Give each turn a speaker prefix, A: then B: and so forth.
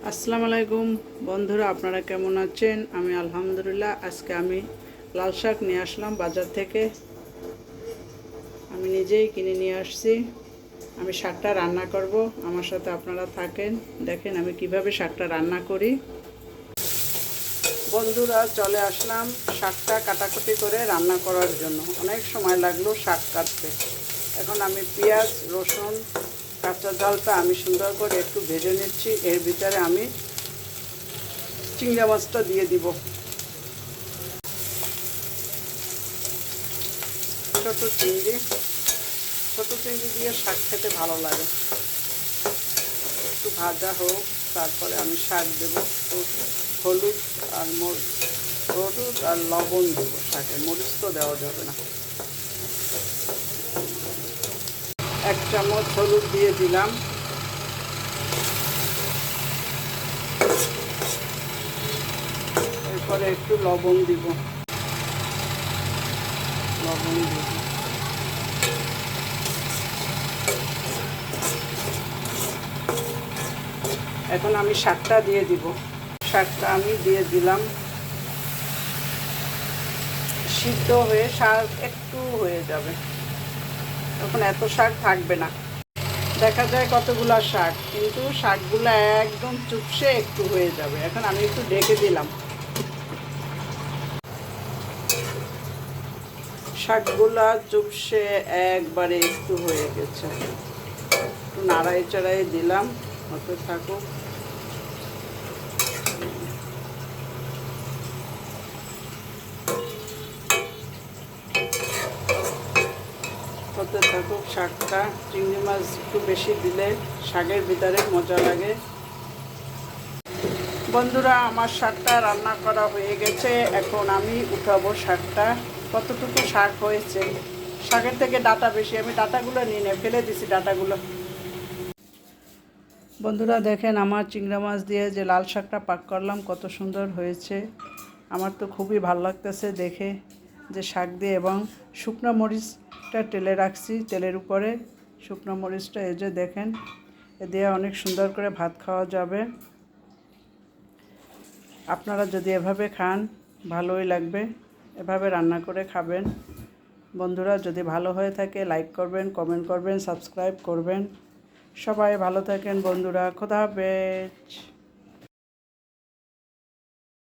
A: আসসালামু আলাইকুম বন্ধুরা, আপনারা কেমন আছেন? আমি আলহামদুলিল্লাহ। আজকে আমি লাল শাক নিয়ে আসলাম বাজার থেকে। আমি নিজেই কিনে নিয়ে আসছি। আমি শাকটা রান্না করব, আমার সাথে আপনারা থাকেন, দেখেন আমি কিভাবে শাকটা রান্না করি। বন্ধুরা, চলে আসলাম শাকটা কাটাকুটি করে রান্না করার জন্য। অনেক সময় লাগলো শাক কাটতে। এখন আমি পেঁয়াজ, রসুন, কাঁচা ঝালটা আমি সুন্দর করে একটু ভেজে নিচ্ছি। এর ভিতরে আমি চিংড়ি মাছটা দিয়ে দিব। ছোট চিংড়ি দিয়ে শাক খেতে ভালো লাগে। একটু ভাজা হোক, তারপরে আমি শাক দেবো। হলুদ আর লবণ দেবো শাকে, মরিচ তো দেওয়া যাবে না। 1 চামচ হলুদ দিয়ে দিলাম। এরপরে একটু লবণ দিব। এখন আমি শাকটা দিয়ে দিব। শাকটা আমি দিয়ে দিলাম। সিদ্ধ হয়ে শাক একটু হয়ে যাবে, তখন এত শাক থাকবে না। দেখা যায় কতগুলা শাক, কিন্তু শাকগুলো একদম চুপসে একটু হয়ে যাবে। এখন আমি একটু ঢেকে দিলাম। শাকগুলা চুপসে একবারে একটু হয়ে গেছে। একটু নাড়াই চাড়াই দিলাম, হতে থাকুক। হতে থাকুক শাকটা। চিংড়ি মাছ একটু বেশি দিলে শাকের ভিতরে মজা লাগে। বন্ধুরা, আমার শাকটা রান্না করা হয়ে গেছে। এখন আমি উঠাবো শাকটা। কতটুকু শাক হয়েছে, শাকের থেকে ডাঁটা বেশি, আমি ডাঁটাগুলো নিয়ে ফেলে দিছি ডাঁটাগুলো। বন্ধুরা দেখেন, আমার চিংড়া মাছ দিয়ে যে লাল শাকটা পাক করলাম কত সুন্দর হয়েছে। আমার তো খুবই ভালো লাগতেছে দেখে, যে শাক দিয়ে। এবং শুকনো মরিচটা তেলে রাখছি, তেলের উপরে শুকনো মরিচটা, এই যে দেখেন, এ দিয়ে অনেক সুন্দর করে ভাত খাওয়া যাবে। আপনারা যদি এভাবে খান ভালোই লাগবে, এভাবে রান্না করে খাবেন। বন্ধুরা, যদি ভালো হয়ে থাকে লাইক করবেন, কমেন্ট করবেন, সাবস্ক্রাইব করবেন। সবাই ভালো থাকেন বন্ধুরা, খোদা হাফেজ।